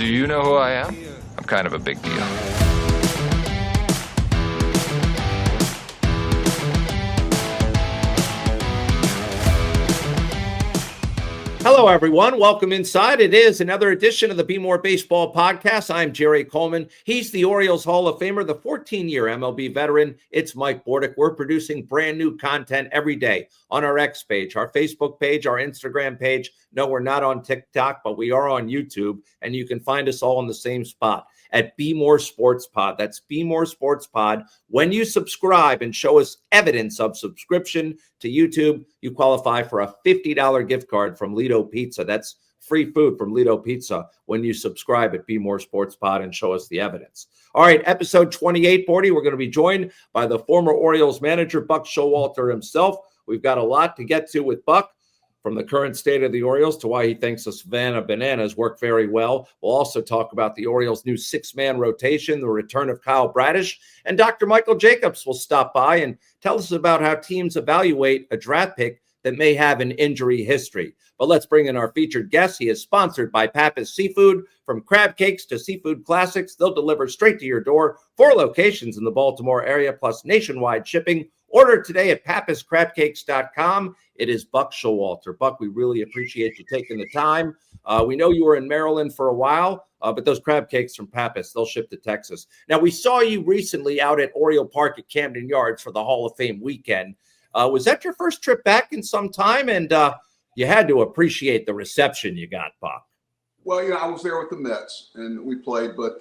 Do you know who I am? I'm kind of a big deal. Hello, everyone. Welcome inside. It is another edition of the Bmore Baseball Podcast. I'm Jerry Coleman. He's the Orioles Hall of Famer, the 14-year MLB veteran. It's Mike Bordick. We're producing brand new content every day on our X page, our Facebook page, our Instagram page. No, we're not on TikTok, but we are on YouTube, and you can find us all in the same spot at Bmore Sports Pod. That's Bmore Sports Pod. When you subscribe and show us evidence of subscription to YouTube, you qualify for a $50 gift card from Lido Pizza. That's free food from Lido Pizza when you subscribe at Bmore Sports Pod and show us the evidence. All right, episode 28, Bordy. We're going to be joined by the former Orioles manager, Buck Showalter himself. We've got a lot to get to with Buck, from the current state of the Orioles to why he thinks the Savannah Bananas work very well. We'll also talk about the Orioles' new six-man rotation, the return of Kyle Bradish, and Dr. Michael Jacobs will stop by and tell us about how teams evaluate a draft pick that may have an injury history. But let's bring in our featured guest. He is sponsored by Pappas Seafood. From crab cakes to seafood classics, they'll deliver straight to your door. 4 locations in the Baltimore area, plus nationwide shipping. Order today at pappascrabcakes.com. It is Buck Showalter. Buck, we really appreciate you taking the time. We know you were in Maryland for a while, but those crab cakes from Pappas, they'll ship to Texas. Now, we saw you recently out at Oriole Park at Camden Yards for the Hall of Fame weekend. Was that your first trip back in some time? And you had to appreciate the reception you got, Buck. Well, I was there with the Mets, and we played, but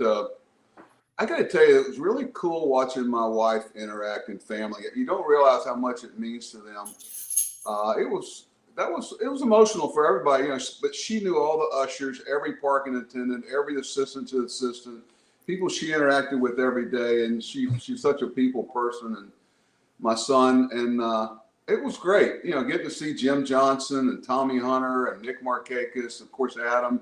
I got to tell you, it was really cool watching my wife interact and family. You don't realize how much it means to them. It was emotional for everybody, but she knew all the ushers, every parking attendant, every assistant to assistant, people she interacted with every day, and she's such a people person. And my son, and it was great, getting to see Jim Johnson and Tommy Hunter and Nick Markakis, of course, Adam.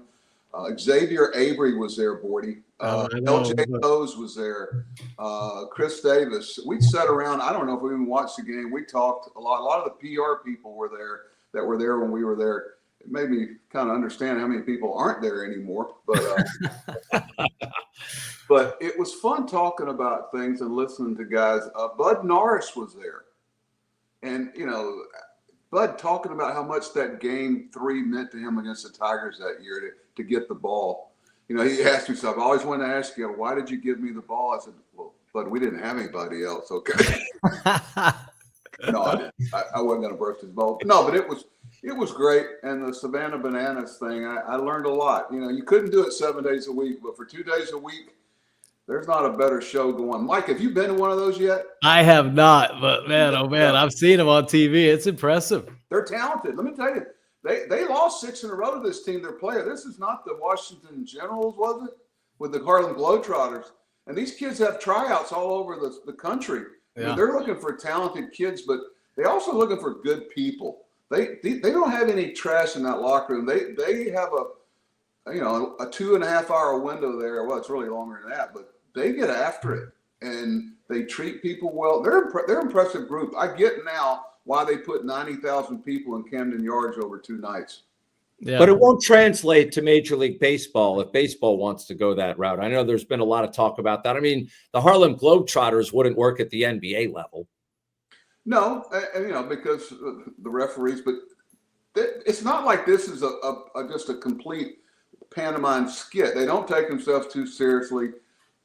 Xavier Avery was there, Bordy. LJ Rose was there. Chris Davis. We sat around. I don't know if we even watched the game. We talked a lot. A lot of the PR people were there that were there when we were there. It made me kind of understand how many people aren't there anymore. But but it was fun talking about things and listening to guys. Bud Norris was there. And, Bud talking about how much that game 3 meant to him against the Tigers that year to get the ball. He asked himself, I always wanted to ask you, why did you give me the ball? I said, well, Bud, we didn't have anybody else. Okay. No, I didn't. I wasn't going to burst his ball. No, but it was great. And the Savannah Bananas thing, I learned a lot. You couldn't do it 7 days a week, but for 2 days a week, there's not a better show going. Mike, have you been to one of those yet? I have not, but man, oh man, I've seen them on TV. It's impressive. They're talented. Let me tell you, they lost 6 in a row to this team. They're playing. This is not the Washington Generals, was it? With the Harlem Globetrotters. And these kids have tryouts all over the country. Yeah. They're looking for talented kids, but they're also looking for good people. They don't have any trash in that locker room. They have a 2.5 hour window there. Well, it's really longer than that, but they get after it and they treat people well. They're an impressive group. I get now why they put 90,000 people in Camden Yards over 2 nights. Yeah. But it won't translate to Major League Baseball if baseball wants to go that route. I know there's been a lot of talk about that. I mean, the Harlem Globetrotters wouldn't work at the NBA level. No, because the referees, but it's not like this is just a complete pantomime skit. They don't take themselves too seriously.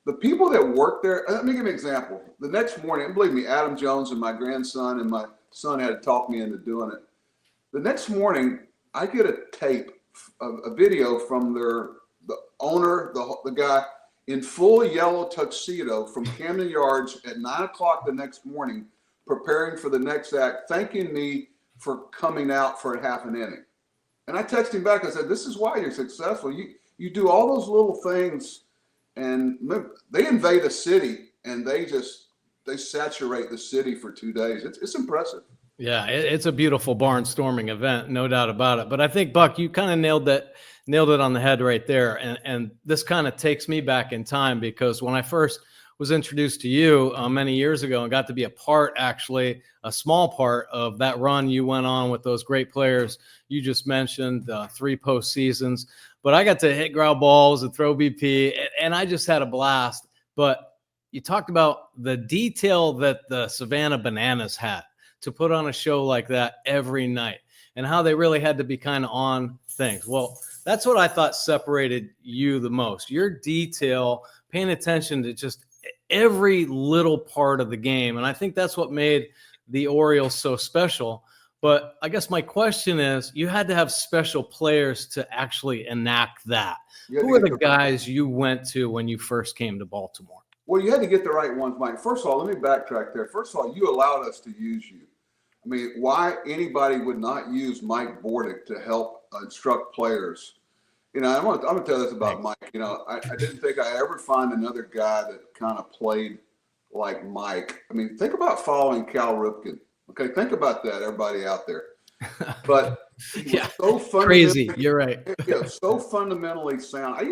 The people that work there, let me give you an example. The next morning, and believe me, Adam Jones and my grandson and my son had to talk me into doing it. The next morning, I get a tape, a video from the owner, the guy in full yellow tuxedo from Camden Yards at 9 o'clock the next morning, preparing for the next act, thanking me for coming out for a half an inning. And I texted him back. I said, this is why you're successful. You do all those little things, and they invade a city, and they saturate the city for 2 days. It's impressive. Yeah, it's a beautiful barnstorming event, no doubt about it. But I think, Buck, you kind of nailed it on the head right there. And this kind of takes me back in time, because when I first was introduced to you many years ago and got to be a small part of that run you went on with those great players you just mentioned, 3 postseasons. but I got to hit ground balls and throw BP, and I just had a blast. But you talked about the detail that the Savannah Bananas had to put on a show like that every night and how they really had to be kind of on things. Well, that's what I thought separated you the most. Your detail, paying attention to just every little part of the game. And I think that's what made the Orioles so special. But I guess my question is, you had to have special players to actually enact that. Who are the guys you went to when you first came to Baltimore? Well, you had to get the right ones, Mike. First of all, let me backtrack there. First of all, you allowed us to use you. I mean, why anybody would not use Mike Bordick to help instruct players? You know, I'm gonna tell this about Mike. You know, I didn't think I ever find another guy that kind of played like Mike. I mean, think about following Cal Ripken. Okay, think about that, everybody out there. But he was so crazy. You're right. Yeah, so fundamentally sound. I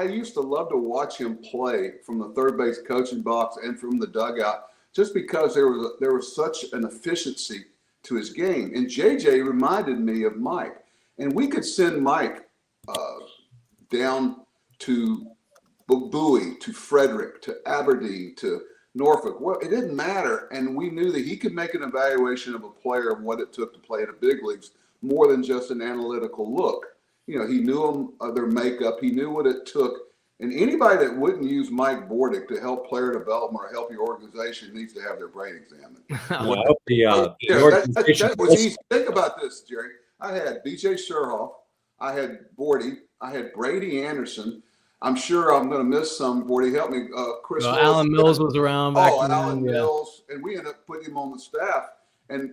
used to love to watch him play from the third base coaching box and from the dugout, just because there was such an efficiency to his game. And JJ reminded me of Mike. And we could send Mike down to Bowie, to Frederick, to Aberdeen, to Norfolk. Well, it didn't matter. And we knew that he could make an evaluation of a player of what it took to play in the big leagues more than just an analytical look. You know, he knew them, their makeup. He knew what it took. And anybody that wouldn't use Mike Bordick to help player development or help your organization needs to have their brain examined. Well, I hope that was easy. Think about this, Jerry. I had B.J. Sherhoff. I had Bordy. I had Brady Anderson. I'm sure I'm going to miss some. Bordy, help me. Chris Willis. Alan Mills was around back then. Alan Mills. And we ended up putting him on the staff. And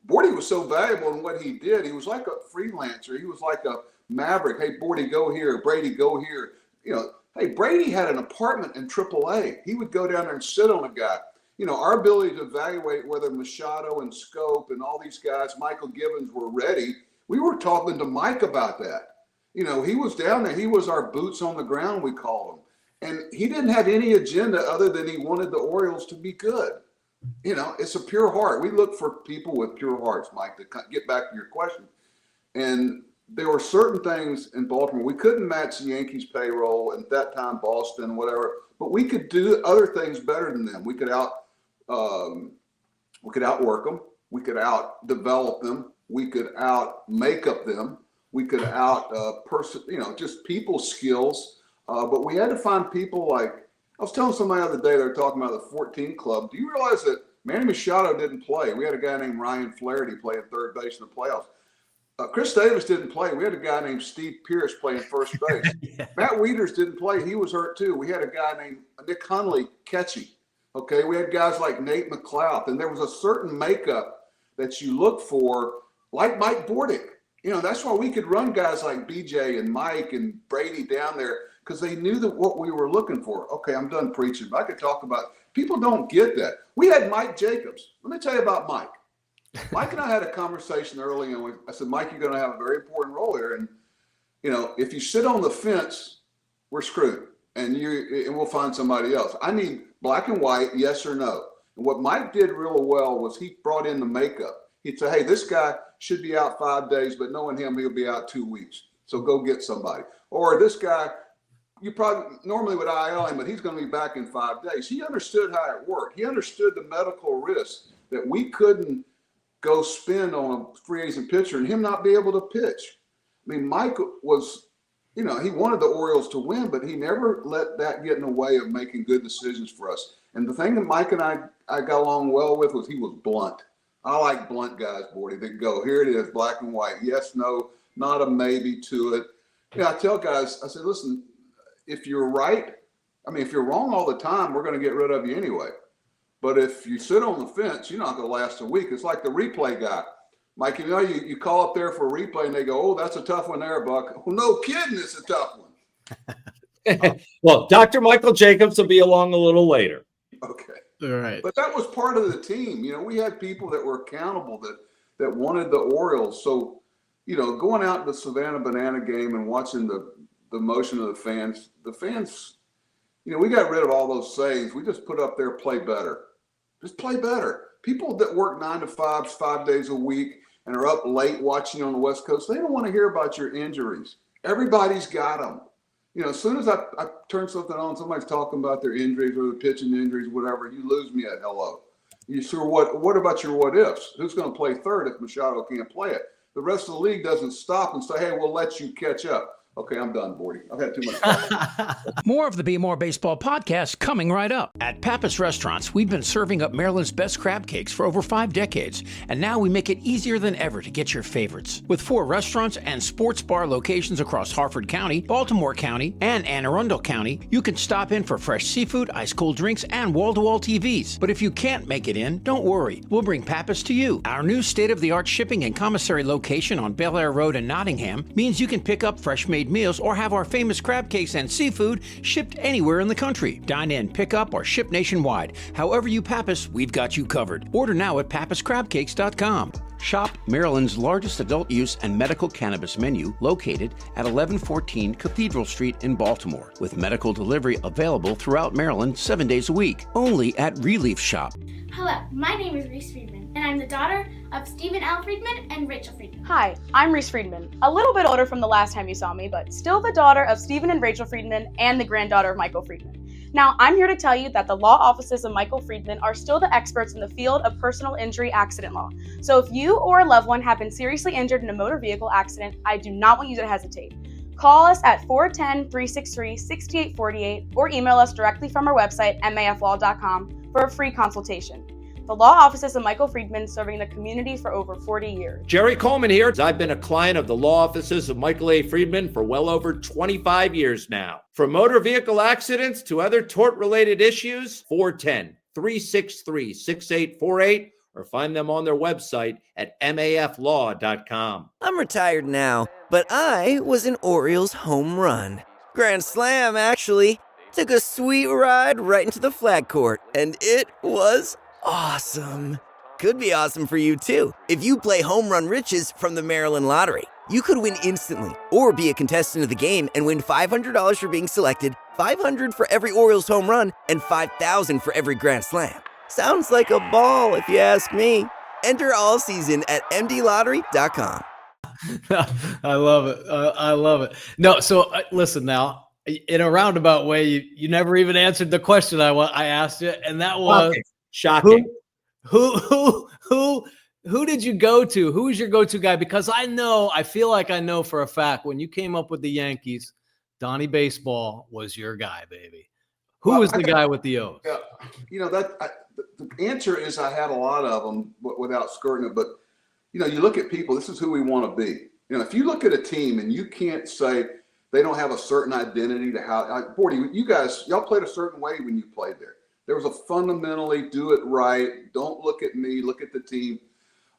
Bordy was so valuable in what he did. He was like a freelancer. He was like a maverick. Hey, Bordy, go here. Brady, go here. You know, hey, Brady had an apartment in AAA. He would go down there and sit on a guy. You know, our ability to evaluate whether Machado and Scope and all these guys, Michael Gibbons, were ready. We were talking to Mike about that. You know, he was down there. He was our boots on the ground, we called him. And he didn't have any agenda other than he wanted the Orioles to be good. You know, it's a pure heart. We look for people with pure hearts, Mike, to get back to your question. And there were certain things in Baltimore. We couldn't match the Yankees payroll, and at that time, Boston, whatever, but we could do other things better than them. We could outwork them. We could out-develop them. We could out-make up them. We could just people skills. But we had to find people like, I was telling somebody the other day, they were talking about the 14 club. Do you realize that Manny Machado didn't play? We had a guy named Ryan Flaherty playing third base in the playoffs. Chris Davis didn't play. We had a guy named Steve Pierce playing first base. Yeah. Matt Wieters didn't play. He was hurt too. We had a guy named Nick Hundley catching. Okay, we had guys like Nate McLeod. And there was a certain makeup that you look for, like Mike Bordick. You know, that's why we could run guys like BJ and Mike and Brady down there, because they knew that what we were looking for. Okay, I'm done preaching, but I could talk about – people don't get that. We had Mike Jacobs. Let me tell you about Mike. Mike and I had a conversation early, and I said, Mike, you're going to have a very important role here. And, you know, if you sit on the fence, we're screwed, and we'll find somebody else. I need black and white, yes or no. And what Mike did real well was he brought in the makeup. He'd say, hey, this guy should be out 5 days, but knowing him, he'll be out 2 weeks. So go get somebody. Or this guy, you probably normally would IL him, but he's going to be back in 5 days. He understood how it worked. He understood the medical risks that we couldn't go spend on a free agent pitcher and him not be able to pitch. I mean, Mike was, you know, he wanted the Orioles to win, but he never let that get in the way of making good decisions for us. And the thing that Mike and I got along well with was he was blunt. I like blunt guys, Bordy. They go, here it is, black and white. Yes, no, not a maybe to it. Yeah, I tell guys, I said, listen, if you're right, I mean, if you're wrong all the time, we're going to get rid of you anyway. But if you sit on the fence, you're not going to last a week. It's like the replay guy. Mike, you know, you call up there for a replay and they go, oh, that's a tough one there, Buck. Well, no kidding, it's a tough one. Well, Dr. Michael Jacobs will be along a little later. Okay. All right. But that was part of the team. You know, we had people that were accountable that wanted the Orioles. So, you know, going out to the Savannah Banana game and watching the motion of the fans, you know, we got rid of all those sayings. We just put up there, play better. Just play better. People that work 9 to 5 days a week and are up late watching on the West Coast, they don't want to hear about your injuries. Everybody's got them. As soon as I turn something on, somebody's talking about their injuries or the pitching injuries, whatever, you lose me at hello. You sure what about your what ifs? Who's going to play third if Machado can't play it? The rest of the league doesn't stop and say, hey, we'll let you catch up. Okay, I'm done, Bordy. I've had too much time. More of the Bmore Baseball Podcast coming right up. At Pappas Restaurants, we've been serving up Maryland's best crab cakes for over 5 decades, and now we make it easier than ever to get your favorites. With 4 restaurants and sports bar locations across Harford County, Baltimore County, and Anne Arundel County, you can stop in for fresh seafood, ice-cold drinks, and wall-to-wall TVs. But if you can't make it in, don't worry. We'll bring Pappas to you. Our new state-of-the-art shipping and commissary location on Bel Air Road in Nottingham means you can pick up fresh-made meals or have our famous crab cakes and seafood shipped anywhere in the country. Dine in, pick up, or ship nationwide. However you Pappas, we've got you covered. Order now at pappascrabcakes.com. Shop Maryland's largest adult use and medical cannabis menu located at 1114 Cathedral Street in Baltimore, with medical delivery available throughout Maryland 7 days a week, only at Relief Shop. Hello, my name is Reese Friedman, and I'm the daughter of Stephen L. Friedman and Rachel Friedman. Hi, I'm Reese Friedman, a little bit older from the last time you saw me, but still the daughter of Stephen and Rachel Friedman and the granddaughter of Michael Friedman. Now, I'm here to tell you that the law offices of Michael Friedman are still the experts in the field of personal injury accident law. So if you or a loved one have been seriously injured in a motor vehicle accident, I do not want you to hesitate. Call us at 410-363-6848 or email us directly from our website, maflaw.com, for a free consultation. The law offices of Michael Friedman, serving the community for over 40 years. Jerry Coleman here. I've been a client of the law offices of Michael A. Friedman for well over 25 years now. From motor vehicle accidents to other tort-related issues, 410-363-6848, or find them on their website at maflaw.com. I'm retired now, but I was an Orioles home run. Grand slam, actually. Took a sweet ride right into the flag court, and it was awesome. Could be awesome for you too. If you play Home Run Riches from the Maryland Lottery, you could win instantly or be a contestant of the game and win $500 for being selected, $500 for every Orioles home run, and $5,000 for every grand slam. Sounds like a ball if you ask me. Enter all season at mdlottery.com. I love it. I love it. No, so listen now. In a roundabout way, you never even answered the question I asked you, and that was Shocking. Who did you go to? Who was your go-to guy? Because I feel like I know for a fact when you came up with the Yankees, Donnie Baseball was your guy, baby. Who was the guy with the O's? Yeah, the answer is I had a lot of them without skirting it. But, you look at people, this is who we want to be. If you look at a team and you can't say they don't have a certain identity to how – Bordy, y'all played a certain way when you played there. There was a fundamentally do it right. Don't look at me. Look at the team.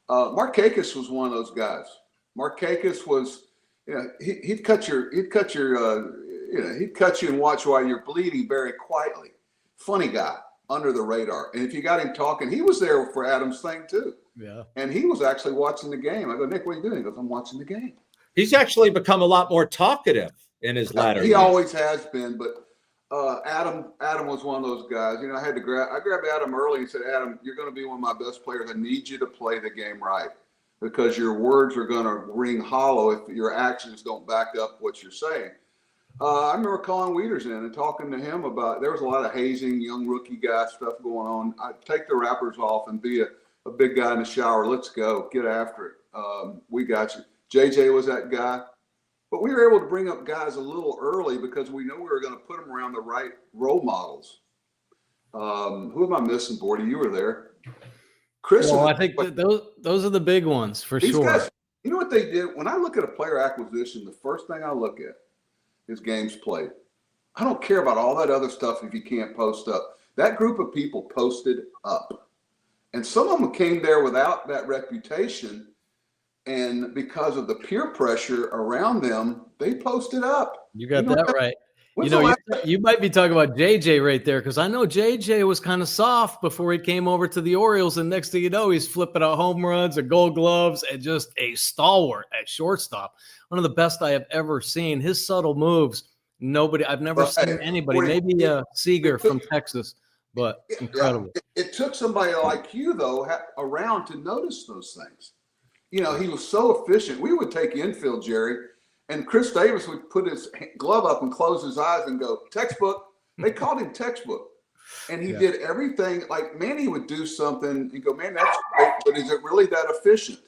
Markakis was one of those guys. Markakis was, he'd cut you and watch while you're bleeding very quietly. Funny guy, under the radar. And if you got him talking, he was there for Adam's thing too. Yeah. And he was actually watching the game. I go, Nick, what are you doing? He goes, I'm watching the game. He's actually become a lot more talkative in his latter years. He always has been, but. Adam was one of those guys. I grabbed Adam early and said, Adam, you're going to be one of my best players. I need you to play the game right because your words are going to ring hollow if your actions don't back up what you're saying. I remember calling Wieters in and talking to him about, there was a lot of hazing, young rookie guy stuff going on. I'd take the wrappers off and be a big guy in the shower. Let's go. Get after it. We got you. JJ was that guy. But we were able to bring up guys a little early because we know we were going to put them around the right role models. Who am I missing, Bordy? You were there. Chris. Well, I think those are the big ones for sure. Guys, you know what they did? When I look at a player acquisition, the first thing I look at is games played. I don't care about all that other stuff if you can't post up. That group of people posted up. And some of them came there without that reputation. And because of the peer pressure around them, they posted up. You got that right. You might be talking about JJ right there because I know JJ was kind of soft before he came over to the Orioles. And next thing you know, he's flipping out home runs and gold gloves and just a stalwart at shortstop. One of the best I have ever seen. His subtle moves, I've never seen anybody, maybe Seager from Texas, but incredible. It took somebody like you, though, around to notice those things. He was so efficient. We would take infield, Jerry, And Chris Davis would put his glove up and close his eyes and go, textbook. They called him textbook. And he did everything. Like Manny would do something and go, man, that's great, but is it really that efficient?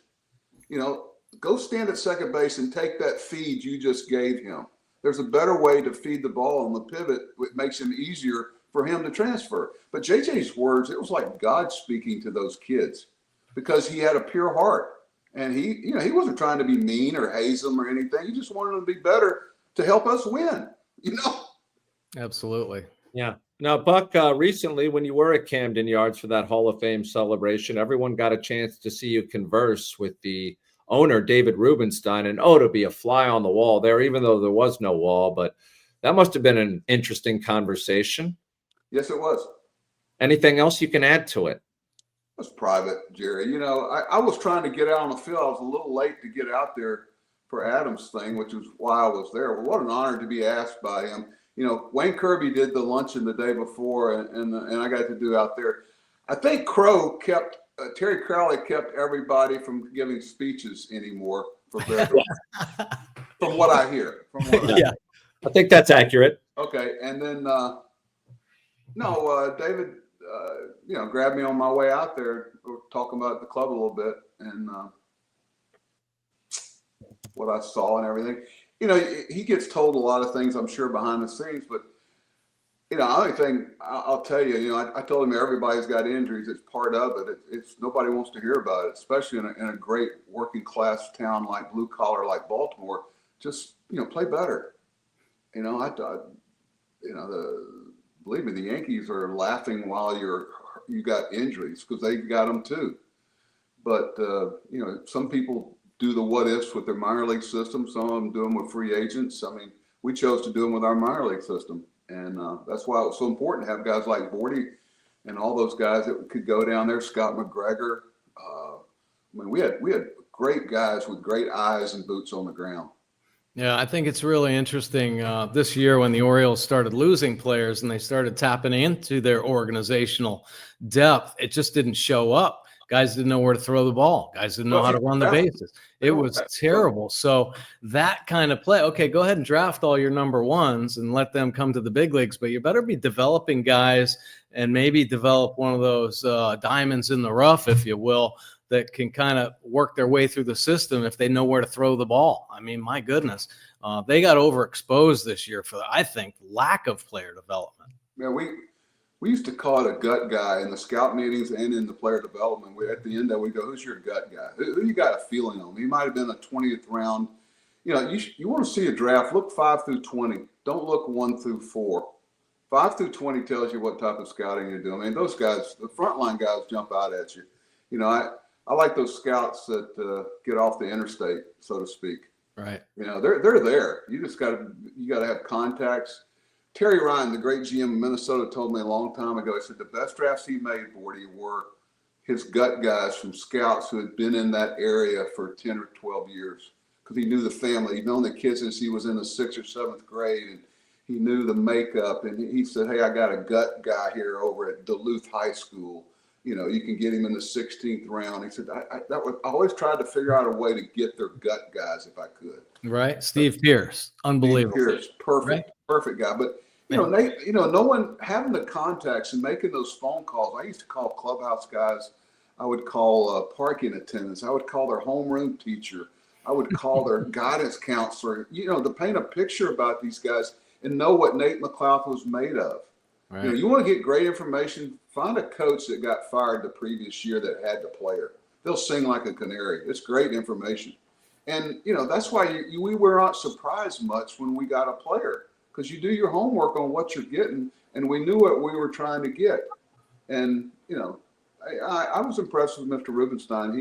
You know, go stand at second base and take that feed you just gave him. There's a better way to feed the ball on the pivot. It makes him easier for him to transfer. But JJ's words, it was like God speaking to those kids because he had a pure heart. And he wasn't trying to be mean or haze them or anything. He just wanted them to be better to help us win, you know? Absolutely. Yeah. Now, Buck, recently when you were at Camden Yards for that Hall of Fame celebration, everyone got a chance to see you converse with the owner, David Rubenstein, and to be a fly on the wall there, even though there was no wall, but that must have been an interesting conversation. Yes, it was. Anything else you can add to it? It was private, Jerry. You know, I was trying to get out on the field. I was a little late to get out there for Adam's thing, which is why I was there. Well, what an honor to be asked by him. You know, Wayne Kirby did the luncheon the day before, and I got to do out there. I think Terry Crowley kept everybody from giving speeches anymore from what I hear. I think that's accurate. Okay, and then David, grabbed me on my way out there. We were talking about the club a little bit and what I saw and everything. You know, he gets told a lot of things, I'm sure, behind the scenes, but you know, the only thing I'll tell you, you know, I told him everybody's got injuries. It's part of it. It's nobody wants to hear about it, especially in a great working class town like blue collar like Baltimore. Just, you know, play better. You know, believe me, the Yankees are laughing while you got injuries because they got them too. But you know, some people do the what ifs with their minor league system. Some of them do them with free agents. I mean, we chose to do them with our minor league system. And that's why it was so important to have guys like Bordick and all those guys that could go down there. Scott McGregor. I mean, we had great guys with great eyes and boots on the ground. Yeah, I think it's really interesting this year when the Orioles started losing players and they started tapping into their organizational depth. It just didn't show up. Guys didn't know where to throw the ball. Guys didn't know how to run the bases. It was terrible. So that kind of play, okay, go ahead and draft all your number ones and let them come to the big leagues, but you better be developing guys and maybe develop one of those diamonds in the rough, if you will, that can kind of work their way through the system if they know where to throw the ball. I mean, my goodness, they got overexposed this year for, I think, lack of player development. Yeah, we used to call it a gut guy in the scout meetings and in the player development. At the end of it, we go, who's your gut guy? Who you got a feeling on? He might have been a 20th round. You know, you want to see a draft, look 5 through 20. Don't look 1 through 4. 5 through 20 tells you what type of scouting you're doing. I mean, those guys, the frontline guys jump out at you. You know, I like those scouts that get off the interstate, so to speak. Right. You know, they're there. You got to have contacts. Terry Ryan, the great GM of Minnesota, told me a long time ago, he said the best drafts he made, Bordy, were his gut guys from scouts who had been in that area for 10 or 12 years because he knew the family. He'd known the kids since he was in the 6th or 7th grade, and he knew the makeup. And he said, hey, I got a gut guy here over at Duluth High School. You know, you can get him in the 16th round. He said, I always tried to figure out a way to get their gut guys if I could. Right. Steve Pierce. Unbelievable. Steve Pierce, perfect, right? Perfect guy. But, you know, Nate, you know, no one having the contacts and making those phone calls. I used to call clubhouse guys. I would call parking attendants. I would call their homeroom teacher. I would call their guidance counselor, you know, to paint a picture about these guys and know what Nate McLeod was made of. Right. You know, you want to get great information, find a coach that got fired the previous year that had the player. They'll sing like a canary. It's great information. And, you know, that's why we were not surprised much when we got a player, because you do your homework on what you're getting, and we knew what we were trying to get. And, you know, I was impressed with Mr. Rubenstein.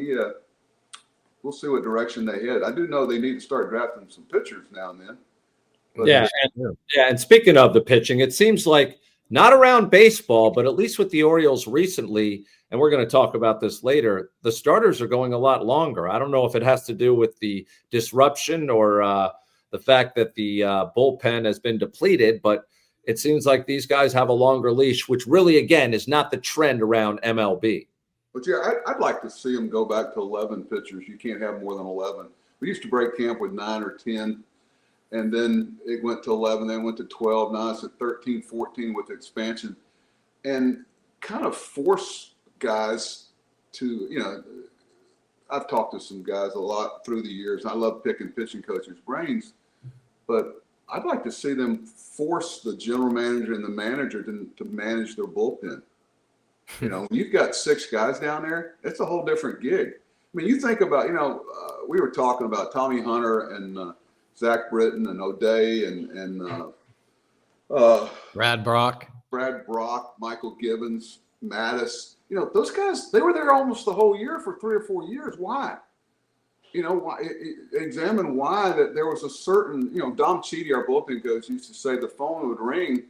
We'll see what direction they head. I do know they need to start drafting some pitchers now and then. But and speaking of the pitching, it seems like not around baseball, but at least with the Orioles recently, and we're going to talk about this later, the starters are going a lot longer. I don't know if it has to do with the disruption or the fact that the bullpen has been depleted, but it seems like these guys have a longer leash, which really, again, is not the trend around MLB. But yeah, I'd like to see them go back to 11 pitchers. You can't have more than 11. We used to break camp with 9 or 10. And then it went to 11, then went to 12. Now it's at 13, 14 with expansion. And kind of force guys to, I've talked to some guys a lot through the years. I love picking pitching coaches' brains, but I'd like to see them force the general manager and the manager to manage their bullpen. When you've got 6 guys down there, it's a whole different gig. I mean, you think about, we were talking about Tommy Hunter and Zach Britton and O'Day and Brad Brock, Michael Gibbons, Mattis. Those guys, they were there almost the whole year for 3 or 4 years. Why? Why? Examine why that there was a certain, Dom Cheedy, our bullpen coach, used to say the phone would ring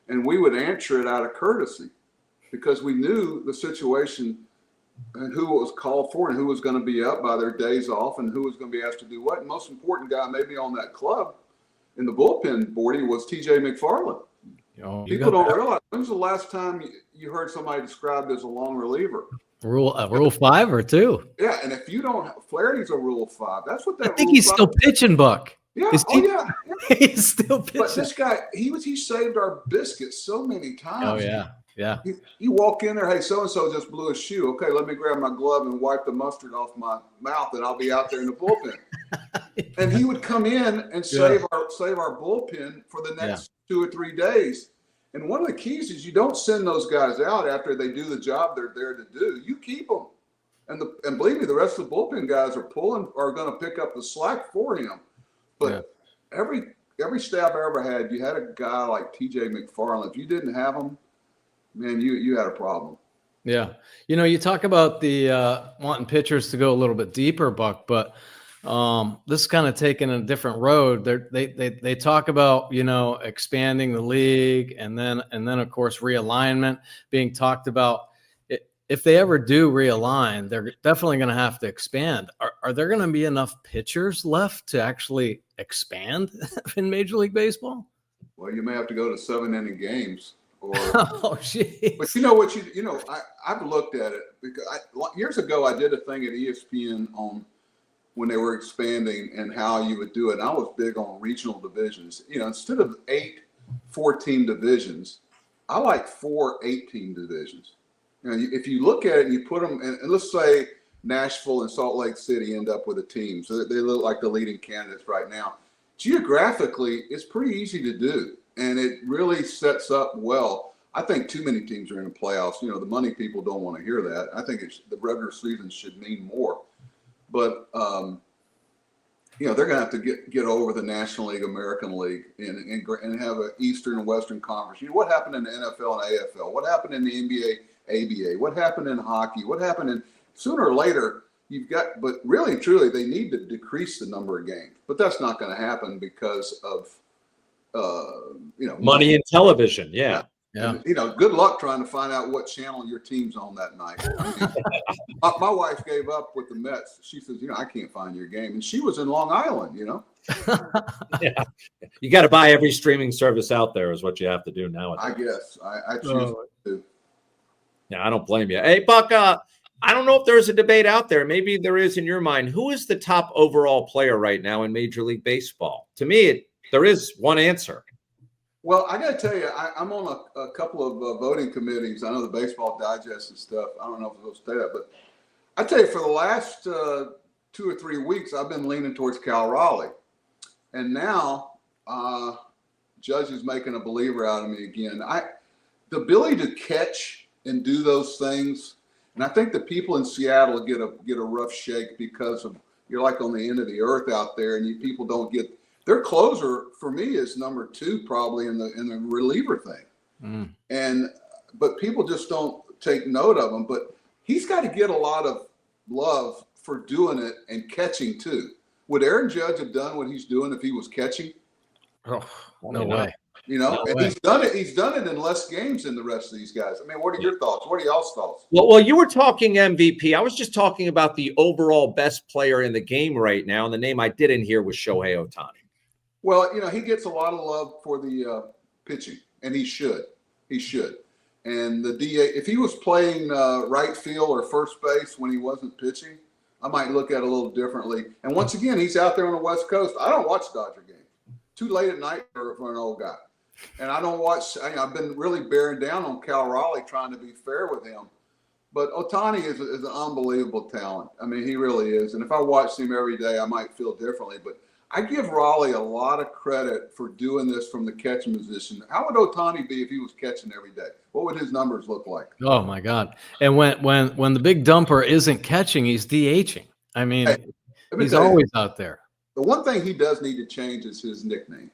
and we would answer it out of courtesy because we knew the situation and who it was called for and who was going to be up by their days off and who was going to be asked to do what. And most important guy maybe on that club in the bullpen, Bordy, was TJ McFarland. People don't realize, when was the last time you heard somebody described as a long reliever? Rule 5 or 2. Yeah, and if you don't, Flaherty's a Rule 5. That's what that. I think he's still pitching, Buck. Yeah, yeah. He's still pitching. But this guy, he saved our biscuits so many times. Oh yeah. Yeah. You walk in there, hey, so-and-so just blew a shoe. Okay, let me grab my glove and wipe the mustard off my mouth, and I'll be out there in the bullpen. And he would come in and save our bullpen for the next 2 or 3 days. And one of the keys is you don't send those guys out after they do the job they're there to do. You keep them. And believe me, the rest of the bullpen guys are going to pick up the slack for him. But every staff I ever had, you had a guy like TJ McFarland. If you didn't have him, man, you had a problem. Yeah. You talk about the wanting pitchers to go a little bit deeper, Buck, but this is kind of taking a different road. They talk about, expanding the league and then of course realignment being talked about. If they ever do realign, they're definitely going to have to expand. Are there going to be enough pitchers left to actually expand in Major League Baseball? Well, you may have to go to 7-inning games. Oh, geez. But I've looked at it because years ago I did a thing at ESPN on when they were expanding and how you would do it. And I was big on regional divisions. Instead of 8 4-team divisions, I like 4 8-team divisions. If you look at it and you put them, and let's say Nashville and Salt Lake City end up with a team, so they look like the leading candidates right now. Geographically, it's pretty easy to do, and it really sets up well. I think too many teams are in the playoffs. The money people don't want to hear that. I think the regular season should mean more. But, they're going to have to get over the National League, American League, and have an Eastern and Western Conference. What happened in the NFL and AFL? What happened in the NBA, ABA? What happened in hockey? What happened in – sooner or later, but really and truly, they need to decrease the number of games. But that's not going to happen because of, money in television. Yeah. Yeah. And, good luck trying to find out what channel your team's on that night. My wife gave up with the Mets. She says, I can't find your game. And she was in Long Island, Yeah. You got to buy every streaming service out there is what you have to do nowadays. I guess. I choose to. Yeah, I don't blame you. Hey, Buck, I don't know if there's a debate out there. Maybe there is in your mind. Who is the top overall player right now in Major League Baseball? To me, there is one answer. Well, I got to tell you, I'm on a couple of voting committees. I know the Baseball Digest and stuff. I don't know if it'll stay up, but I tell you, for the last 2 or 3 weeks, I've been leaning towards Cal Raleigh. And now Judge is making a believer out of me again. The ability to catch and do those things, and I think the people in Seattle get a rough shake because of you're like on the end of the earth out there, and people don't get. Their closer for me is number 2 probably in the reliever thing, but people just don't take note of him. But he's got to get a lot of love for doing it and catching too. Would Aaron Judge have done what he's doing if he was catching? Oh, no way. And he's done it. He's done it in less games than the rest of these guys. I mean, what are your thoughts? What are y'all's thoughts? Well, you were talking MVP. I was just talking about the overall best player in the game right now, and the name I didn't hear was Shohei Ohtani. Well, he gets a lot of love for the pitching, and he should. He should. And the DA, if he was playing right field or first base when he wasn't pitching, I might look at it a little differently. And once again, he's out there on the West Coast. I don't watch Dodger games. too late at night for an old guy. And I don't watch. I've been really bearing down on Cal Raleigh, trying to be fair with him. But Ohtani is an unbelievable talent. I mean, he really is. And if I watched him every day, I might feel differently. But I give Raleigh a lot of credit for doing this from the catching position. How would Ohtani be if he was catching every day? What would his numbers look like? Oh my God! And when the big dumper isn't catching, he's DHing. I mean, he's always out there. The one thing he does need to change is his nickname.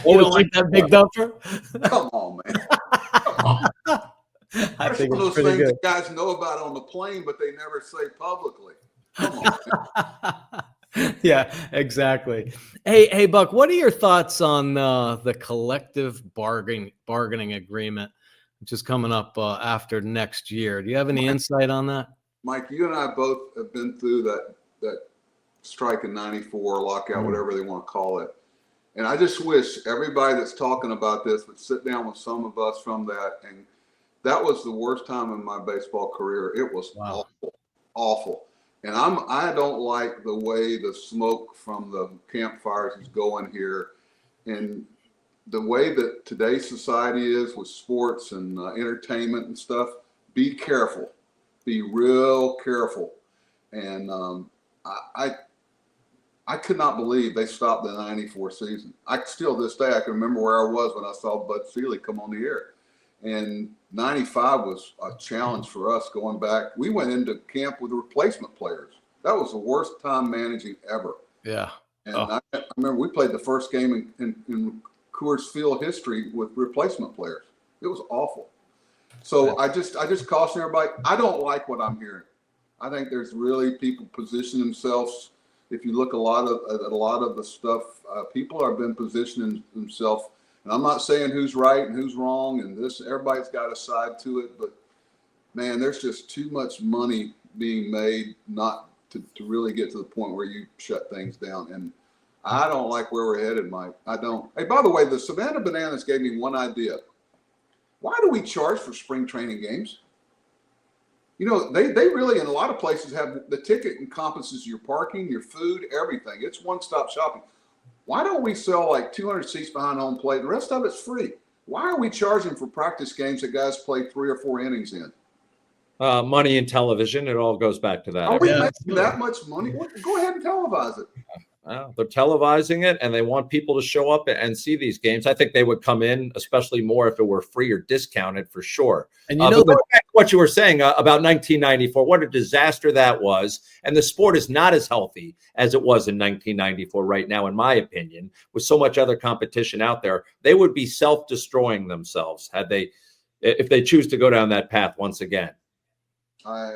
You don't like that big dumper? Come on, man. Come on. I That's think one of it's those pretty things good. that guys know about on the plane, but they never say publicly. Come on. Yeah, exactly. Hey, Buck, what are your thoughts on the collective bargaining agreement, which is coming up after next year? Do you have any insight on that? Mike, you and I both have been through that strike in '94, lockout, whatever they want to call it. And I just wish everybody that's talking about this would sit down with some of us from that. And that was the worst time in my baseball career. It was awful. And I don't like the way the smoke from the campfires is going here. And the way that today's society is with sports and entertainment and stuff, be careful. Be real careful. And I could not believe they stopped the '94 season. This day, I can remember where I was when I saw Bud Selig come on the air. And '95 was a challenge for us going back. We went into camp with replacement players. That was the worst time managing ever. Yeah. And I remember we played the first game in Coors Field history with replacement players. It was awful. So I just caution everybody. I don't like what I'm hearing. I think there's really people position themselves. If you look at a lot of the stuff, people have been positioning themselves. And I'm not saying who's right and who's wrong, and everybody's got a side to it. But man, there's just too much money being made not to really get to the point where you shut things down. And I don't like where we're headed, Mike. I don't. Hey, by the way, the Savannah Bananas gave me one idea. Why do we charge for spring training games? You know, they really, in a lot of places, have the ticket encompasses your parking, your food, everything. It's one-stop shopping. Why don't we sell like 200 seats behind home plate? The rest of it's free. Why are we charging for practice games that guys play 3 or 4 innings in? Money in television. It all goes back to that. Are we making that much money? Go ahead and televise it. They're televising it, and they want people to show up and see these games. I think they would come in, especially more if it were free or discounted for sure. And you know, going back to what you were saying about 1994, what a disaster that was. And the sport is not as healthy as it was in 1994 right now, in my opinion, with so much other competition out there. They would be self-destroying themselves if they choose to go down that path once again. I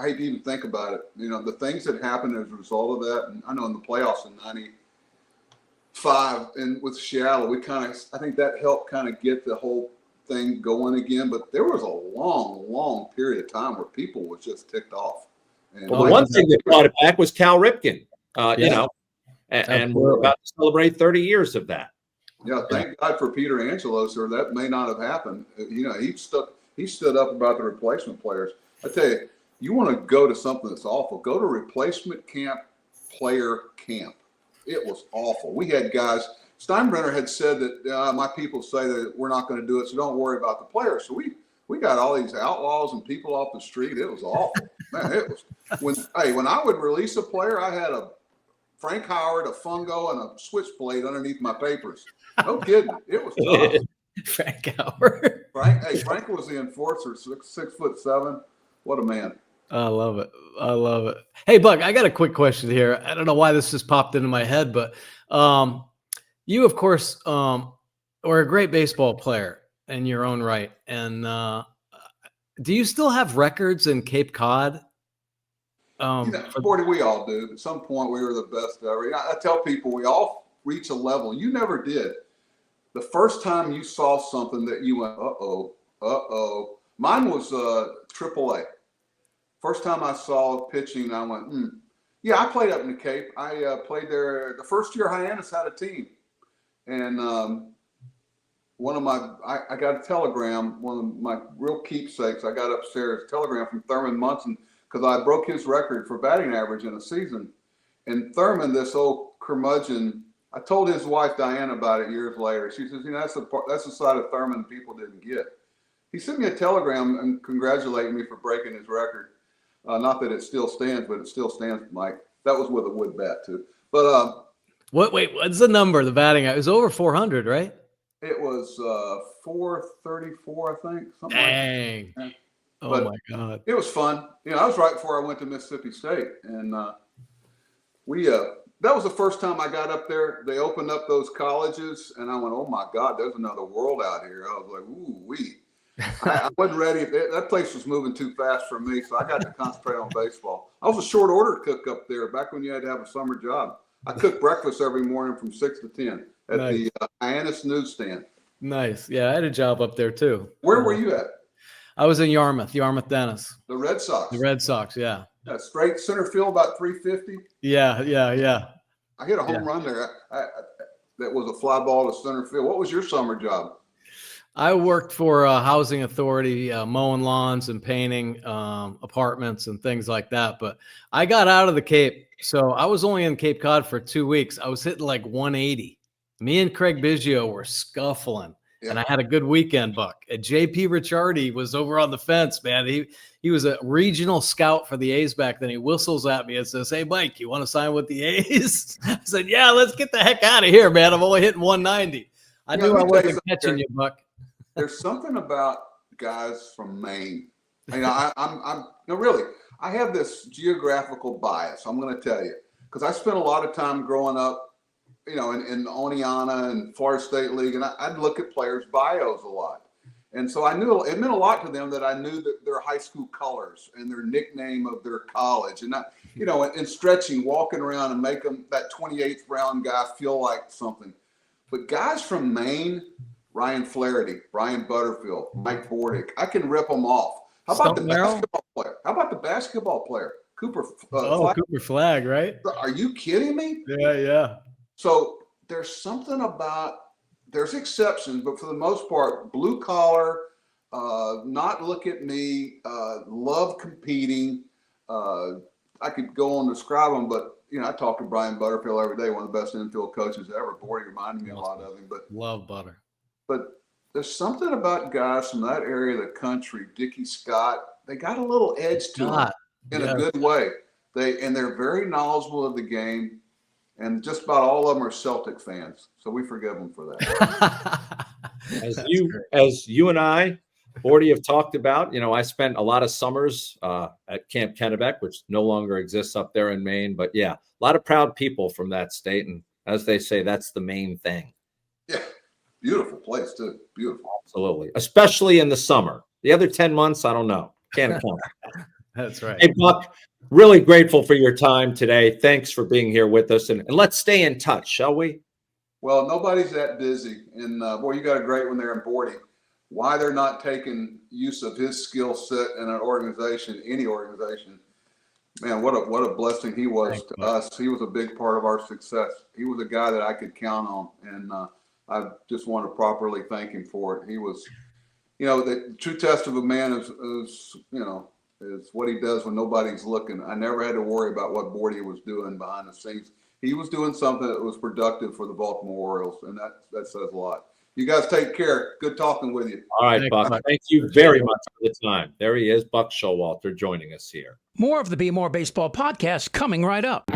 hate to even think about it. You know, the things that happened as a result of that. And I know in the playoffs in '95 and with Seattle, I think that helped kind of get the whole thing going again. But there was a long, long period of time where people was just ticked off. And the one thing that brought it back was Cal Ripken, you know, and we're about to celebrate 30 years of that. Yeah, thank God for Peter Angelo, sir. That may not have happened. You know, he stood up about the replacement players. I tell you, you want to go to something that's awful, go to replacement player camp. It was awful. We had guys, Steinbrenner had said that my people say that we're not going to do it, so don't worry about the players. So we got all these outlaws and people off the street. It was awful. Man, it was when I would release a player, I had a Frank Howard, a fungo, and a switchblade underneath my papers. No kidding. It was tough. Frank Howard. Frank was the enforcer, 6'7". What a man. I love it. I love it. Hey, Buck, I got a quick question here. I don't know why this just popped into my head, but you, of course, are a great baseball player in your own right. And do you still have records in Cape Cod? Sporty, we all do. At some point, we were the best ever. I tell people we all reach a level. You never did. The first time you saw something that you went, uh-oh. Mine was AAA. First time I saw pitching, I went, Yeah, I played up in the Cape. I played there. The first year Hyannis had a team. And I got a telegram, one of my real keepsakes. I got upstairs, a telegram from Thurman Munson, because I broke his record for batting average in a season. And Thurman, this old curmudgeon, I told his wife Diana about it years later. She says, that's the side of Thurman people didn't get. He sent me a telegram and congratulating me for breaking his record. Not that it still stands, but it still stands, Mike. That was with a wood bat too. But what's the number? The batting? It was over 400, right? It was 434, I think. Something Dang. Like that. Oh But my God. it was fun. I was right before I went to Mississippi State, and that was the first time I got up there. They opened up those colleges, and I went, "Oh my God, there's another world out here." I was like, "Ooh wee." I wasn't ready. That place was moving too fast for me, so I got to concentrate on baseball. I was a short order cook up there back when you had to have a summer job. I cooked breakfast every morning from 6 to 10 at the Hyannis newsstand. Nice. Yeah, I had a job up there too. Where were you at? I was in Yarmouth Dennis. The Red Sox. The Red Sox, yeah. Straight center field, about 350. Yeah. I hit a home run there. That was a fly ball to center field. What was your summer job? I worked for a housing authority, mowing lawns and painting apartments and things like that. But I got out of the Cape. So I was only in Cape Cod for 2 weeks. I was hitting like 180. Me and Craig Biggio were scuffling. Yeah. And I had a good weekend, Buck. And JP Ricciardi was over on the fence, man. He was a regional scout for the A's back then. He whistles at me and says, "Hey, Mike, you want to sign with the A's?" I said, "Yeah, let's get the heck out of here, man. I'm only hitting 190. I knew I wasn't catching you, Buck. There's something about guys from Maine. I'm really, I have this geographical bias. I'm going to tell you, because I spent a lot of time growing up, in Oneonta and Florida State League, and I'd look at players' bios a lot. And so I knew it meant a lot to them that I knew that their high school colors and their nickname of their college, and and stretching, walking around and make them that 28th round guy feel like something. But guys from Maine, Ryan Flaherty, Brian Butterfield, Mike Bordick, I can rip them off. How about the basketball player? How about the basketball player? Cooper Flag? Cooper Flag, right? Are you kidding me? Yeah. So there's something about, there's exceptions, but for the most part, blue collar, not look at me, love competing. I could go on and describe them, but I talk to Brian Butterfield every day, one of the best infield coaches ever. Bordy reminded me a lot of him. But love Butter. But there's something about guys from that area of the country, Dickie Scott, they got a little edge to them in a good way. They're very knowledgeable of the game. And just about all of them are Celtic fans, so we forgive them for that. As you and I, Bordy, have talked about, I spent a lot of summers at Camp Kennebec, which no longer exists up there in Maine. But yeah, a lot of proud people from that state, and as they say, that's the main thing. Yeah, beautiful place too. Beautiful, absolutely, especially in the summer. The other 10 months, I don't know. Can't account for that. That's right. Hey, Buck, really grateful for your time today. Thanks for being here with us. And let's stay in touch, shall we? Well, nobody's that busy. And, boy, you got a great one there in Bordy. Why they're not taking use of his skill set in an organization, any organization, man, what a blessing he was to us. He was a big part of our success. He was a guy that I could count on. And I just want to properly thank him for it. He was, the true test of a man is what he does when nobody's looking. I never had to worry about what Bordy was doing behind the scenes. He was doing something that was productive for the Baltimore Orioles, and that says a lot. You guys take care. Good talking with you. All right, Buck. Thank you very much for the time. There he is, Buck Showalter, joining us here. More of the Bmore Baseball Podcast coming right up.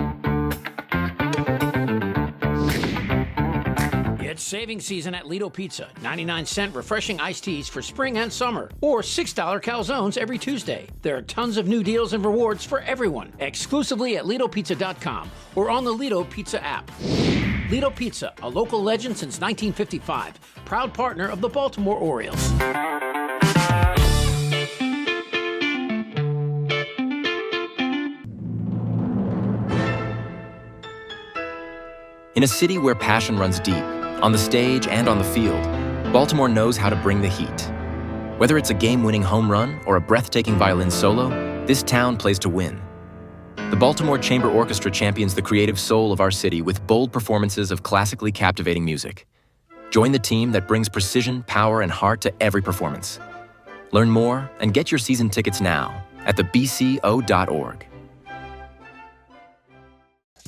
It's saving season at Lido Pizza. 99-cent refreshing iced teas for spring and summer. Or $6 calzones every Tuesday. There are tons of new deals and rewards for everyone. Exclusively at LidoPizza.com or on the Lido Pizza app. Lido Pizza, a local legend since 1955. Proud partner of the Baltimore Orioles. In a city where passion runs deep, on the stage and on the field, Baltimore knows how to bring the heat. Whether it's a game-winning home run or a breathtaking violin solo, this town plays to win. The Baltimore Chamber Orchestra champions the creative soul of our city with bold performances of classically captivating music. Join the team that brings precision, power, and heart to every performance. Learn more and get your season tickets now at thebco.org.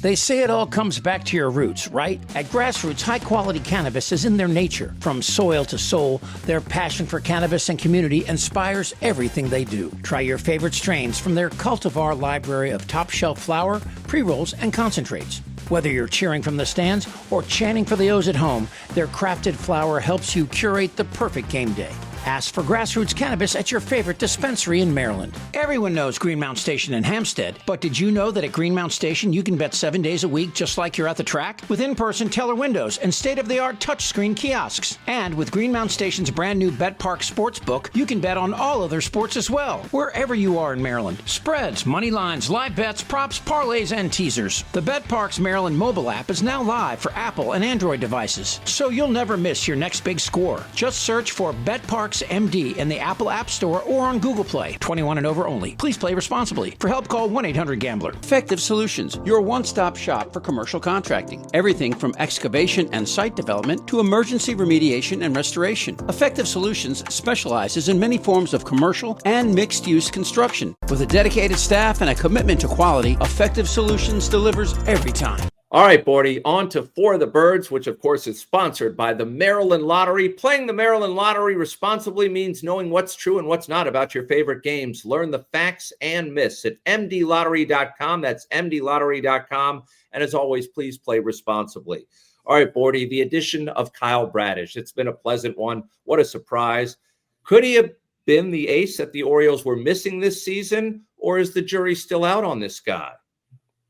They say it all comes back to your roots, right? At Grassroots, high-quality cannabis is in their nature. From soil to soul, their passion for cannabis and community inspires everything they do. Try your favorite strains from their cultivar library of top-shelf flower, pre-rolls, and concentrates. Whether you're cheering from the stands or chanting for the O's at home, their crafted flower helps you curate the perfect game day. Ask for Grassroots Cannabis at your favorite dispensary in Maryland. Everyone knows Greenmount Station in Hampstead, but did you know that at Greenmount Station you can bet 7 days a week just like you're at the track? With in-person teller windows and state-of-the-art touchscreen kiosks. And with Greenmount Station's brand new Bet Park Sportsbook, you can bet on all other sports as well, wherever you are in Maryland. Spreads, money lines, live bets, props, parlays, and teasers. The Bet Parks Maryland mobile app is now live for Apple and Android devices, so you'll never miss your next big score. Just search for Bet Parks MD in the Apple App Store or on Google Play. 21 and over only. Please play responsibly. For help, call 1-800-GAMBLER. Effective Solutions, your one-stop shop for commercial contracting. Everything from excavation and site development to emergency remediation and restoration. Effective Solutions specializes in many forms of commercial and mixed-use construction. With a dedicated staff and a commitment to quality, Effective Solutions delivers every time. All right, Bordy, on to For the Birds, which of course is sponsored by the Maryland Lottery. Playing the Maryland Lottery responsibly means knowing what's true and what's not about your favorite games. Learn the facts and myths at mdlottery.com. That's mdlottery.com. And as always, please play responsibly. All right, Bordy, the addition of Kyle Bradish. It's been a pleasant one. What a surprise. Could he have been the ace that the Orioles were missing this season, or is the jury still out on this guy?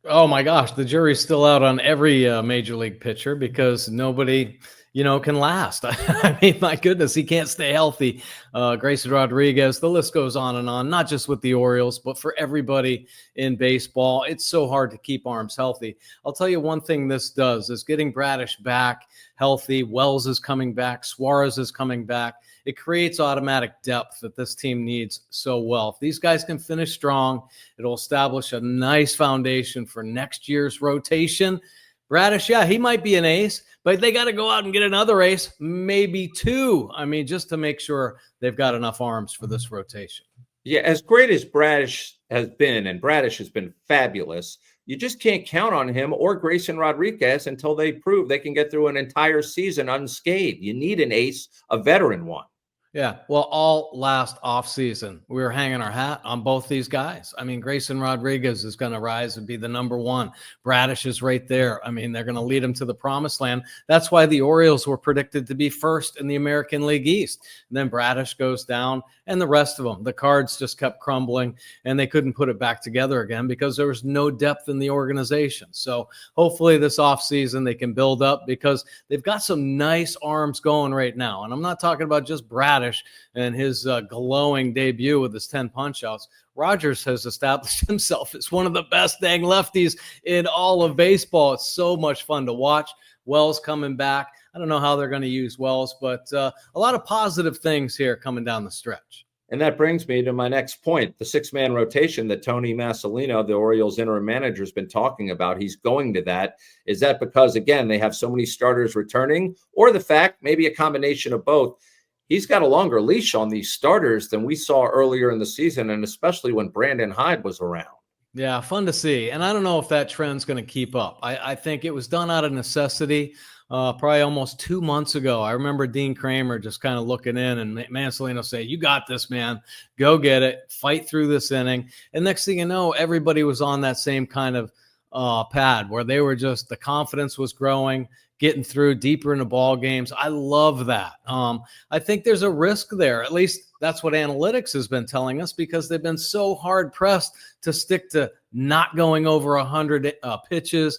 Oh my gosh, the jury's still out on every major league pitcher because nobody, can last. I mean, my goodness, he can't stay healthy. Grayson Rodriguez, the list goes on and on, not just with the Orioles, but for everybody in baseball. It's so hard to keep arms healthy. I'll tell you one thing this does is getting Bradish back healthy. Wells is coming back. Suarez is coming back. It creates automatic depth that this team needs so well. If these guys can finish strong, it'll establish a nice foundation for next year's rotation. Bradish, yeah, he might be an ace, but they got to go out and get another ace, maybe two. I mean, just to make sure they've got enough arms for this rotation. Yeah, as great as Bradish has been, and Bradish has been fabulous, you just can't count on him or Grayson Rodriguez until they prove they can get through an entire season unscathed. You need an ace, a veteran one. Yeah, well, all last offseason, we were hanging our hat on both these guys. I mean, Grayson Rodriguez is going to rise and be the number one. Bradish is right there. I mean, they're going to lead him to the promised land. That's why the Orioles were predicted to be first in the American League East. And then Bradish goes down, and the rest of them, the cards just kept crumbling, and they couldn't put it back together again because there was no depth in the organization. So hopefully this offseason they can build up because they've got some nice arms going right now. And I'm not talking about just Bradish and his glowing debut with his 10 punch-outs. Rogers has established himself as one of the best dang lefties in all of baseball. It's so much fun to watch. Wells coming back. I don't know how they're going to use Wells, but a lot of positive things here coming down the stretch. And that brings me to my next point, the six-man rotation that Tony Massolino, the Orioles interim manager, has been talking about. He's going to that. Is that because, again, they have so many starters returning, or the fact, maybe a combination of both? He's got a longer leash on these starters than we saw earlier in the season, and especially when Brandon Hyde was around. Yeah, fun to see. And I don't know if that trend's going to keep up. I think it was done out of necessity probably almost 2 months ago. I remember Dean Kramer just kind of looking in and Mansolino say, "You got this, man. Go get it. Fight through this inning." And next thing you know, everybody was on that same kind of pad where they were just, the confidence was growing, getting through deeper into ball games. I love that. I think there's a risk there. At least that's what analytics has been telling us, because they've been so hard pressed to stick to not going over 100 pitches.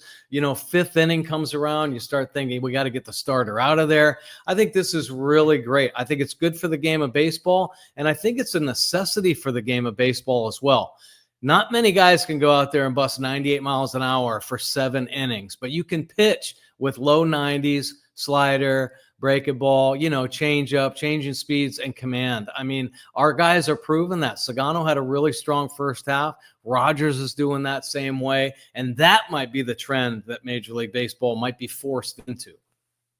Fifth inning comes around, you start thinking we got to get the starter out of there. I think this is really great. I think it's good for the game of baseball, and I think it's a necessity for the game of baseball as well. Not many guys can go out there and bust 98 miles an hour for 7 innings, but you can pitch with low 90s, slider, breaking ball, change up, changing speeds, and command. I mean, our guys are proving that. Sagano had a really strong first half. Rogers is doing that same way, and that might be the trend that Major League Baseball might be forced into.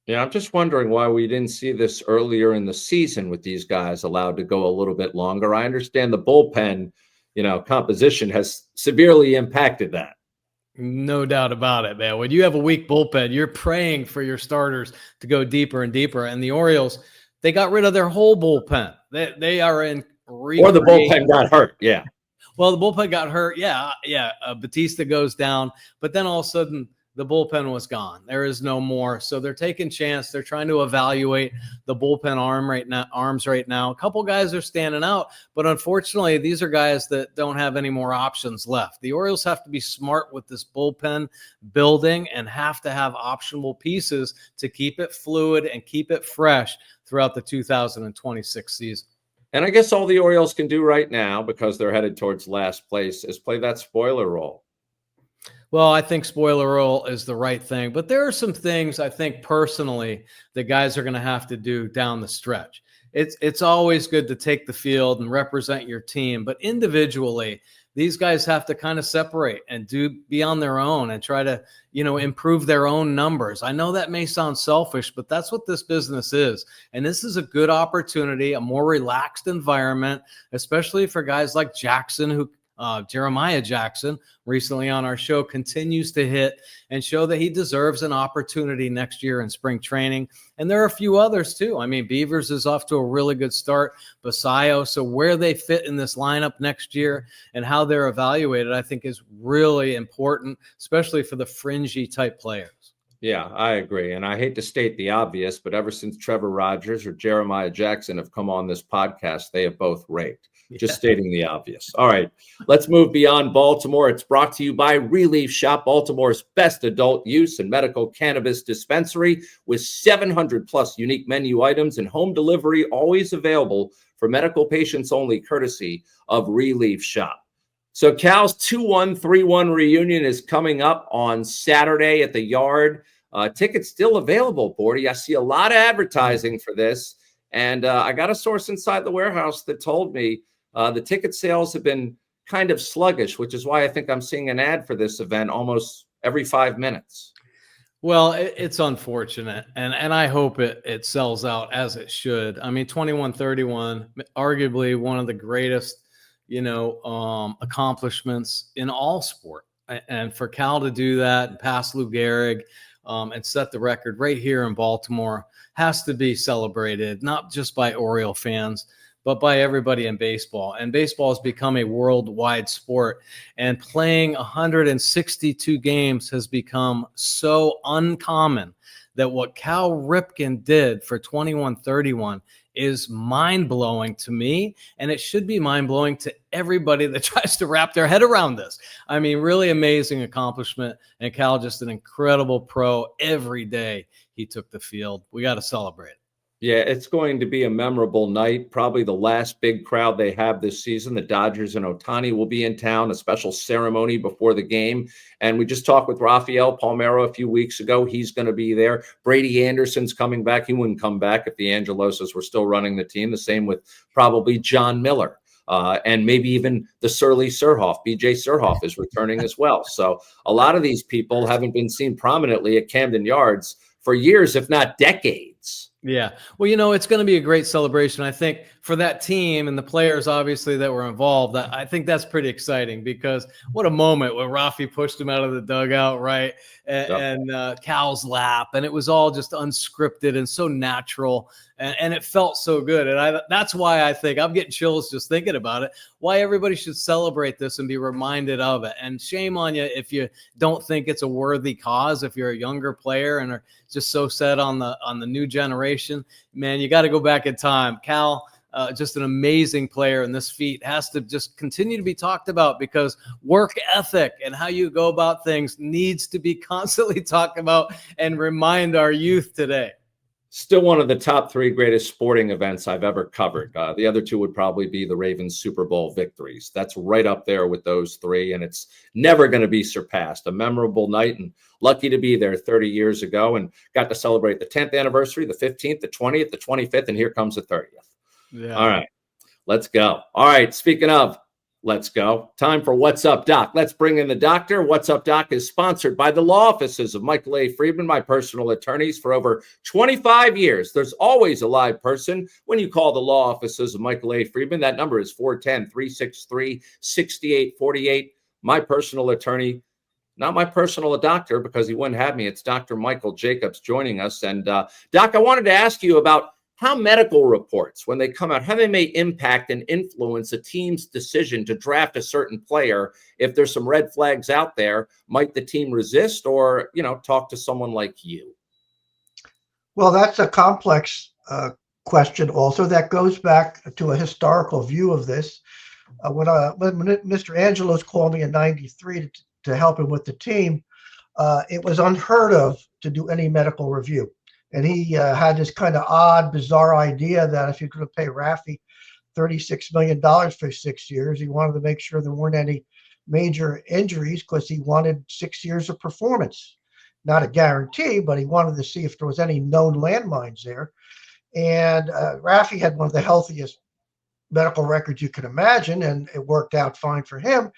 Yeah, I'm just wondering why we didn't see this earlier in the season with these guys allowed to go a little bit longer. I understand the bullpen composition has severely impacted that. No doubt about it, man. When you have a weak bullpen, you're praying for your starters to go deeper and deeper. And the Orioles, they got rid of their whole bullpen. They are in or the bullpen got hurt. Yeah. Well, the bullpen got hurt. Yeah. Batista goes down, but then all of a sudden the bullpen was gone. There is no more. So they're taking chance. They're trying to evaluate the bullpen arms right now. A couple guys are standing out, but unfortunately, these are guys that don't have any more options left. The Orioles have to be smart with this bullpen building and have to have optionable pieces to keep it fluid and keep it fresh throughout the 2026 season. And I guess all the Orioles can do right now, because they're headed towards last place, is play that spoiler role. Well, I think spoiler role is the right thing, but there are some things I think personally that guys are going to have to do down the stretch. It's always good to take the field and represent your team, but individually, these guys have to kind of separate and be on their own and try to, improve their own numbers. I know that may sound selfish, but that's what this business is. And this is a good opportunity, a more relaxed environment, especially for guys like Jackson, who Jeremiah Jackson, recently on our show, continues to hit and show that he deserves an opportunity next year in spring training. And there are a few others too. I mean, Beavers is off to a really good start. Basayo. So where they fit in this lineup next year and how they're evaluated, I think is really important, especially for the fringy type players. Yeah, I agree. And I hate to state the obvious, but ever since Trevor Rogers or Jeremiah Jackson have come on this podcast, they have both raked. Just stating the obvious. All right, let's move beyond Baltimore. It's brought to you by Relief Shop, Baltimore's best adult use and medical cannabis dispensary, with 700 plus unique menu items and home delivery always available for medical patients only, courtesy of Relief Shop. So Cal's 2-1-3-1 reunion is coming up on Saturday at the Yard. Tickets still available, Bordy. I see a lot of advertising for this. And I got a source inside the warehouse that told me the ticket sales have been kind of sluggish, which is why I think I'm seeing an ad for this event almost every 5 minutes. Well, it's unfortunate, and I hope it sells out as it should. I mean, 21-31, arguably one of the greatest, accomplishments in all sport. And for Cal to do that and pass Lou Gehrig and set the record right here in Baltimore has to be celebrated, not just by Oriole fans, but by everybody in baseball. And baseball has become a worldwide sport, and playing 162 games has become so uncommon that what Cal Ripken did for 21-31 is mind-blowing to me, and it should be mind-blowing to everybody that tries to wrap their head around this. I mean, really amazing accomplishment, and Cal just an incredible pro. Every day he took the field. We got to celebrate it. Yeah, it's going to be a memorable night, probably the last big crowd they have this season. The Dodgers and Ohtani will be in town, a special ceremony before the game. And we just talked with Rafael Palmeiro a few weeks ago. He's going to be there. Brady Anderson's coming back. He wouldn't come back if the Angeloses were still running the team. The same with probably John Miller. And maybe even the Surly Surhoff. BJ Surhoff is returning as well. So a lot of these people haven't been seen prominently at Camden Yards for years, if not decades. Yeah. Well, it's going to be a great celebration. I think for that team and the players, obviously, that were involved, I think that's pretty exciting, because what a moment when Rafi pushed him out of the dugout, right? And Cal's lap. And it was all just unscripted and so natural. And it felt so good. And that's why I think I'm getting chills just thinking about it, why everybody should celebrate this and be reminded of it. And shame on you if you don't think it's a worthy cause, if you're a younger player and are just so set on the new generation. Man, you got to go back in time. Cal, just an amazing player, and this feat has to just continue to be talked about, because work ethic and how you go about things needs to be constantly talked about and remind our youth today. Still one of the top 3 greatest sporting events I've ever covered. The other 2 would probably be the Ravens Super Bowl victories. That's right up there with those 3, and it's never going to be surpassed. A memorable night, and lucky to be there 30 years ago, and got to celebrate the 10th anniversary, the 15th, the 20th, the 25th, and here comes the 30th. Yeah. All right, let's go. All right, speaking of let's go, time for What's Up, Doc. Let's bring in the doctor. What's Up, Doc is sponsored by the law offices of Michael A. Friedman, my personal attorneys for over 25 years. There's always a live person when you call the law offices of Michael A. Friedman. That number is 410-363-6848. My personal attorney not my personal doctor because he wouldn't have me. It's Dr. Michael Jacobs joining us. And Doc, I wanted to ask you about how medical reports, when they come out, how they may impact and influence a team's decision to draft a certain player. If there's some red flags out there, might the team resist or, talk to someone like you? Well, that's a complex question also that goes back to a historical view of this. When Mr. Angelos called me in '93 to help him with the team, it was unheard of to do any medical review. And he had this kind of odd, bizarre idea that if you're going to pay Rafi $36 million for 6 years, he wanted to make sure there weren't any major injuries because he wanted 6 years of performance. Not a guarantee, but he wanted to see if there was any known landmines there. And Rafi had one of the healthiest medical records you can imagine, and it worked out fine for him.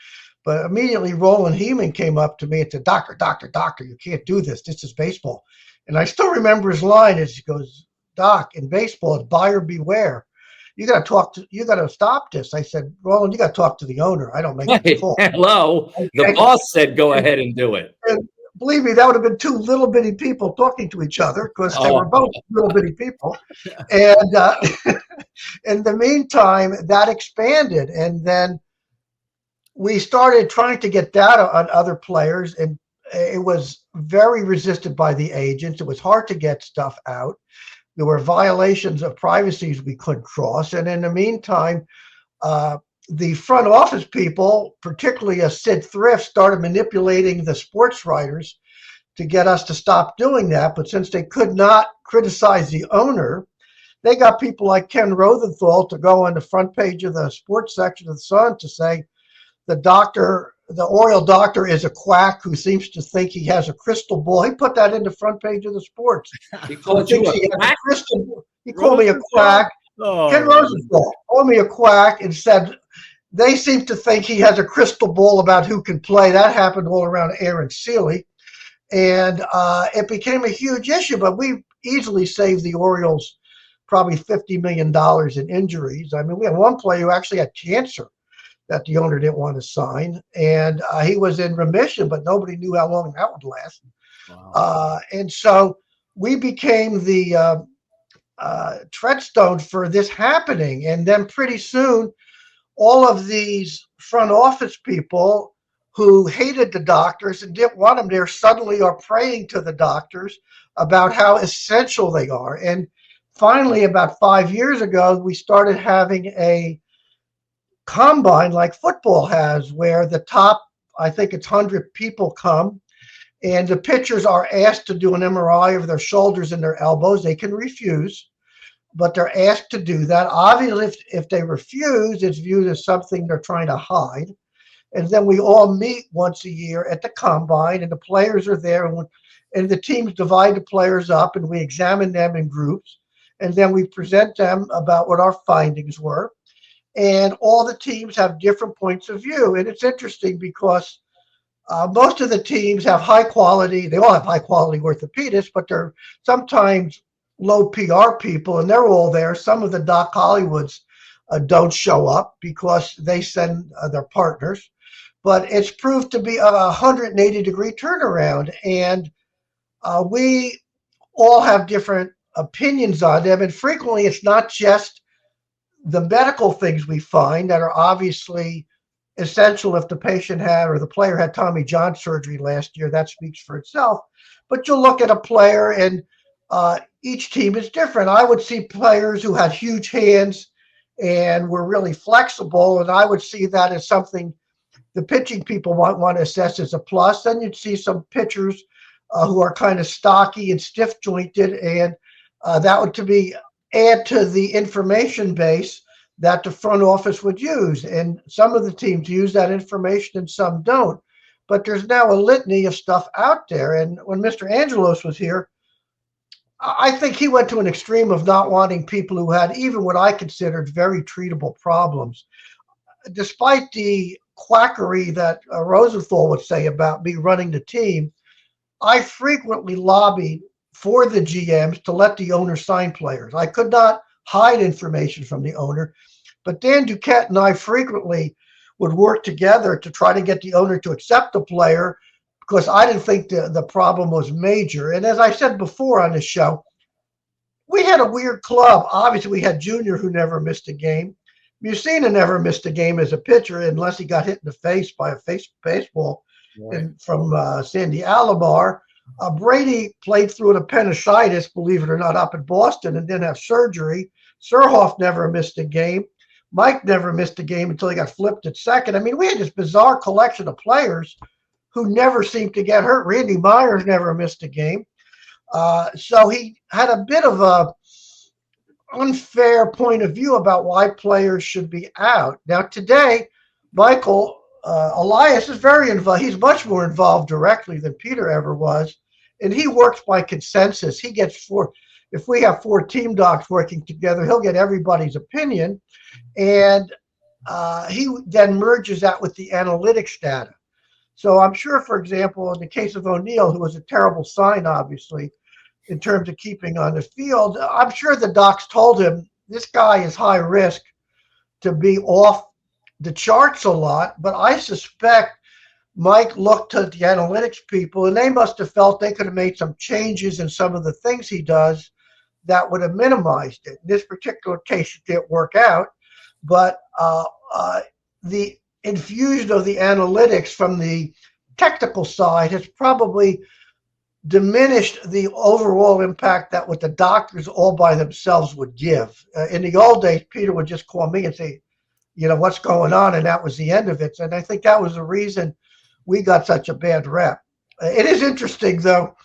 But immediately Roland Heeman came up to me and said, Doctor, you can't do this. This is baseball. And I still remember his line as he goes, Doc, in baseball, it's buyer beware. You got to stop this. I said, Roland, you got to talk to the owner. I don't make the call. Hello. The boss said, go ahead and do it. And believe me, that would have been two little bitty people talking to each other because they were both little bitty people. And in the meantime, that expanded. And then we started trying to get data on other players, and it was very resisted by the agents. It was hard to get stuff out. There were violations of privacy we couldn't cross. And in the meantime, the front office people, particularly Sid Thrift, started manipulating the sports writers to get us to stop doing that. But since they could not criticize the owner, they got people like Ken Rosenthal to go on the front page of the sports section of the Sun to say the Oriole doctor is a quack who seems to think he has a crystal ball. He put that in the front page of the sports. He called you a quack? He called me a quack. Ken Rosenthal called me a quack and said they seem to think he has a crystal ball about who can play. That happened all around Aaron Seeley. And it became a huge issue, but we easily saved the Orioles probably $50 million in injuries. I mean, we had one player who actually had cancer that the owner didn't want to sign, and he was in remission, but nobody knew how long that would last. Wow. And so we became the treadstone for this happening. And then pretty soon, all of these front office people who hated the doctors and didn't want them there suddenly are praying to the doctors about how essential they are. And finally, about 5 years ago, we started having a combine like football has, where the top, I think it's 100 people come, and the pitchers are asked to do an MRI of their shoulders and their elbows. They can refuse, but they're asked to do that. Obviously, if they refuse, it's viewed as something they're trying to hide. And then we all meet once a year at the combine, and the players are there, and the teams divide the players up, and we examine them in groups, and then we present them about what our findings were. And all the teams have different points of view. And it's interesting because most of the teams have high quality, they all have high quality orthopedists, but they're sometimes low PR people, and they're all there. Some of the Doc Hollywoods don't show up because they send their partners. But it's proved to be a 180-degree turnaround. And we all have different opinions on them. And frequently, it's not just the medical things we find that are obviously essential. If the patient had or the player had Tommy John surgery last year, that speaks for itself. But you'll look at a player, and each team is different. I would see players who had huge hands and were really flexible, and I would see that as something the pitching people want to assess as a plus. Then you'd see some pitchers who are kind of stocky and stiff jointed, and that would add to the information base that the front office would use. And some of the teams use that information and some don't. But there's now a litany of stuff out there. And when Mr. Angelos was here, I think he went to an extreme of not wanting people who had even what I considered very treatable problems. Despite the quackery that Rosenthal would say about me running the team, I frequently lobbied for the GMs to let the owner sign players. I could not hide information from the owner, but Dan Duquette and I frequently would work together to try to get the owner to accept the player because I didn't think the problem was major. And as I said before on the show, we had a weird club. Obviously, we had Junior, who never missed a game. Musina never missed a game as a pitcher unless he got hit in the face by a baseball from Sandy Alomar. Brady played through an appendicitis, believe it or not, up in Boston and didn't have surgery. Surhoff never missed a game. Mike never missed a game until he got flipped at second. I mean, we had this bizarre collection of players who never seemed to get hurt. Randy Myers never missed a game. So he had a bit of a unfair point of view about why players should be out. Now, today, Michael Elias is very involved. He's much more involved directly than Peter ever was, and he works by consensus. He gets if we have 4 team docs working together, he'll get everybody's opinion, and he then merges that with the analytics data. So I'm sure, for example, in the case of O'Neill, who was a terrible sign, obviously, in terms of keeping on the field, I'm sure the docs told him this guy is high risk to be off the charts a lot, but I suspect Mike looked to the analytics people, and they must have felt they could have made some changes in some of the things he does that would have minimized it. In this particular case, it didn't work out, but the infusion of the analytics from the technical side has probably diminished the overall impact that what the doctors all by themselves would give. In the old days, Peter would just call me and say, what's going on? And that was the end of it. And I think that was the reason we got such a bad rep. It is interesting, though,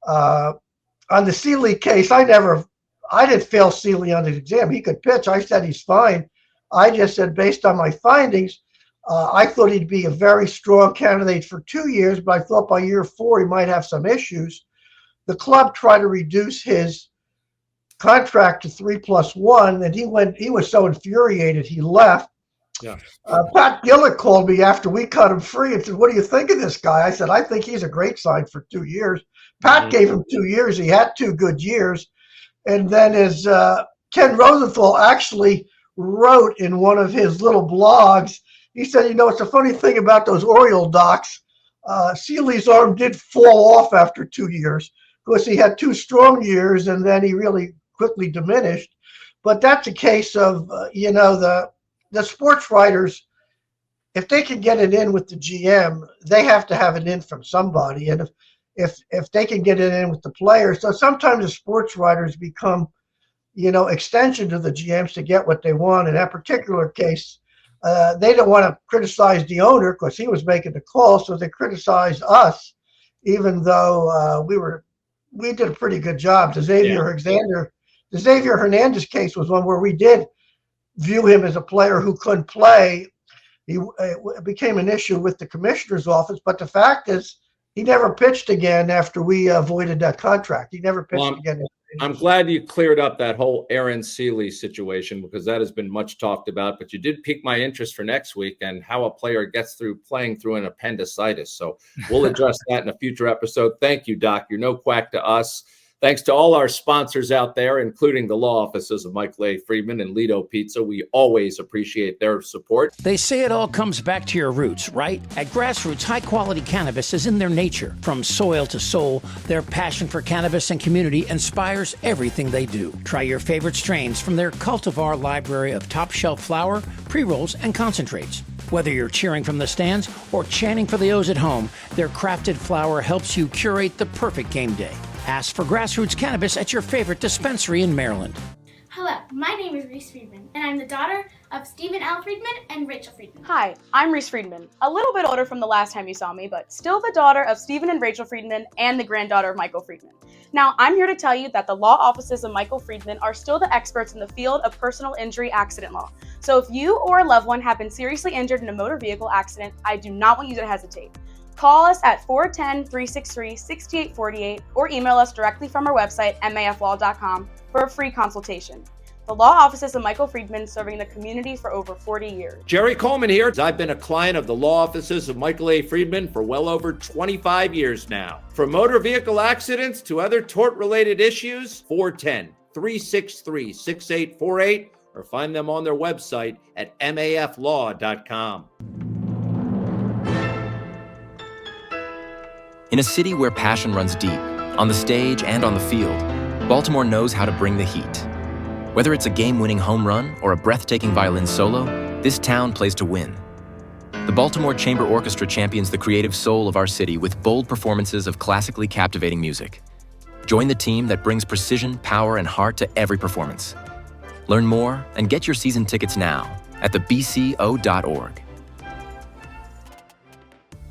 on the Seeley case, I didn't fail Seeley on his exam. He could pitch. I said he's fine. I just said, based on my findings, I thought he'd be a very strong candidate for 2 years, but I thought by year 4 he might have some issues. The club tried to reduce his contract to 3+1, and he was so infuriated he left. Yeah. Pat Gillett called me after we cut him free and said, "What do you think of this guy?" I said, "I think he's a great sign for 2 years." Pat gave him 2 years. He had 2 good years. And then as Ken Rosenthal actually wrote in one of his little blogs, he said, it's a funny thing about those Oriole docs. Seeley's arm did fall off after 2 years because he had 2 strong years and then he really quickly diminished. But that's a case of, the sports writers, if they can get it in with the GM, they have to have it in from somebody. And if they can get it in with the players, so sometimes the sports writers become, extension to the GMs to get what they want. In that particular case, they don't want to criticize the owner because he was making the call, so they criticized us, even though we did a pretty good job. The Xavier Hernandez case was one where we did view him as a player who couldn't play. It became an issue with the commissioner's office, but the fact is he never pitched again after we avoided that contract. He never pitched again. I'm glad you cleared up that whole Aaron Seeley situation because that has been much talked about, but you did pique my interest for next week and how a player gets through playing through an appendicitis. So we'll address that in a future episode. Thank you, Doc. You're no quack to us. Thanks to all our sponsors out there, including the law offices of Michael A. Friedman and Lido Pizza. We always appreciate their support. They say it all comes back to your roots, right? At Grassroots, high-quality cannabis is in their nature. From soil to soul, their passion for cannabis and community inspires everything they do. Try your favorite strains from their cultivar library of top-shelf flower, pre-rolls, and concentrates. Whether you're cheering from the stands or chanting for the O's at home, their crafted flower helps you curate the perfect game day. Ask for Grassroots Cannabis at your favorite dispensary in Maryland. Hello, my name is Reese Friedman, and I'm the daughter of Stephen L. Friedman and Rachel Friedman. Hi, I'm Reese Friedman, a little bit older from the last time you saw me, but still the daughter of Stephen and Rachel Friedman and the granddaughter of Michael Friedman. Now, I'm here to tell you that the law offices of Michael Friedman are still the experts in the field of personal injury accident law. So if you or a loved one have been seriously injured in a motor vehicle accident, I do not want you to hesitate. Call us at 410-363-6848 or email us directly from our website, maflaw.com, for a free consultation. The law offices of Michael Friedman, serving the community for over 40 years. Jerry Coleman here. I've been a client of the law offices of Michael A. Friedman for well over 25 years now. From motor vehicle accidents to other tort-related issues, 410-363-6848 or find them on their website at maflaw.com. In a city where passion runs deep, on the stage and on the field, Baltimore knows how to bring the heat. Whether it's a game-winning home run or a breathtaking violin solo, this town plays to win. The Baltimore Chamber Orchestra champions the creative soul of our city with bold performances of classically captivating music. Join the team that brings precision, power, and heart to every performance. Learn more and get your season tickets now at thebco.org.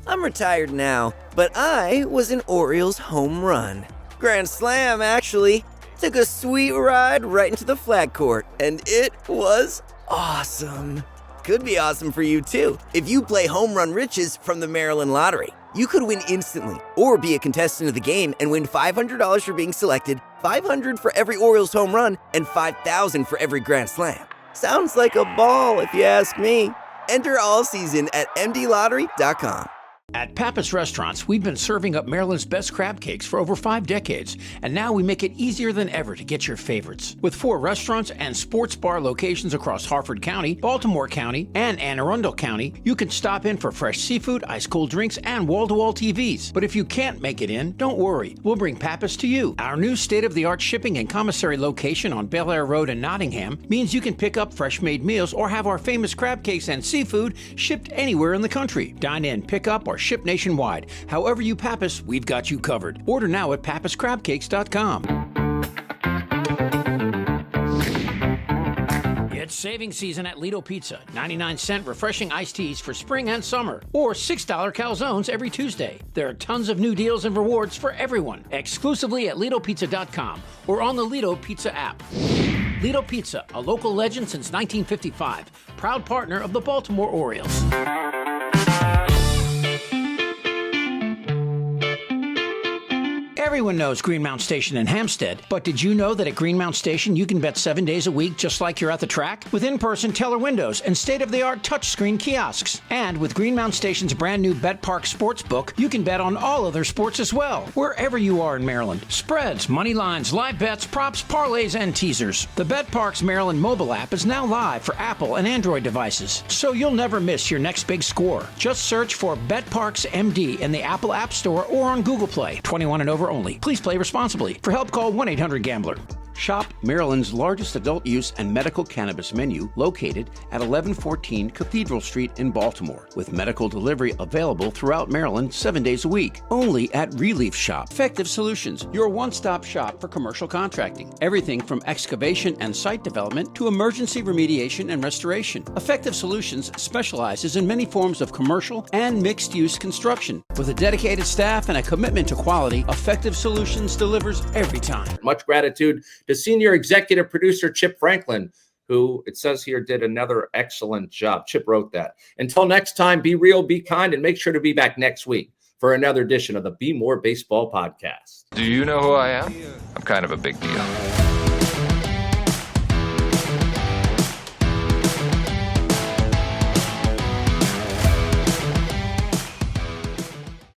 I'm retired now, but I was an Orioles home run. Grand slam, actually. Took a sweet ride right into the flag court, and it was awesome. Could be awesome for you, too. If you play Home Run Riches from the Maryland Lottery, you could win instantly or be a contestant of the game and win $500 for being selected, $500 for every Orioles home run, and $5,000 for every Grand Slam. Sounds like a ball, if you ask me. Enter all season at mdlottery.com. At Pappas Restaurants, we've been serving up Maryland's best crab cakes for over 5 decades, and now we make it easier than ever to get your favorites. With 4 restaurants and sports bar locations across Harford County, Baltimore County, and Anne Arundel County, you can stop in for fresh seafood, ice-cold drinks, and wall-to-wall TVs. But if you can't make it in, don't worry. We'll bring Pappas to you. Our new state-of-the-art shipping and commissary location on Bel Air Road in Nottingham means you can pick up fresh-made meals or have our famous crab cakes and seafood shipped anywhere in the country. Dine in, pick up, or ship nationwide. However you Pappas, we've got you covered. Order now at pappascrabcakes.com. It's saving season at Lido Pizza. 99-cent refreshing iced teas for spring and summer, or $6 calzones every Tuesday. There are tons of new deals and rewards for everyone, exclusively at LidoPizza.com or on the Lido Pizza app. Lido Pizza, a local legend since 1955, proud partner of the Baltimore Orioles. Everyone knows Greenmount Station in Hampstead, but did you know that at Greenmount Station you can bet 7 days a week just like you're at the track? With in-person teller windows and state-of-the-art touchscreen kiosks. And with Greenmount Station's brand new Bet Park Sportsbook, you can bet on all other sports as well, wherever you are in Maryland. Spreads, money lines, live bets, props, parlays, and teasers. The Bet Parks Maryland mobile app is now live for Apple and Android devices, so you'll never miss your next big score. Just search for Bet Parks MD in the Apple App Store or on Google Play. 21 and over only. Please play responsibly. For help, call 1-800-GAMBLER. Shop Maryland's largest adult use and medical cannabis menu located at 1114 Cathedral Street in Baltimore, with medical delivery available throughout Maryland 7 days a week. Only at Relief Shop. Effective Solutions, your one-stop shop for commercial contracting. Everything from excavation and site development to emergency remediation and restoration. Effective Solutions specializes in many forms of commercial and mixed-use construction. With a dedicated staff and a commitment to quality, Effective Solutions delivers every time. Much gratitude to senior executive producer Chip Franklin, who it says here did another excellent job. Chip wrote that. Until next time, be real, be kind, and make sure to be back next week for another edition of the Bmore Baseball Podcast. Do you know who I am? I'm kind of a big deal.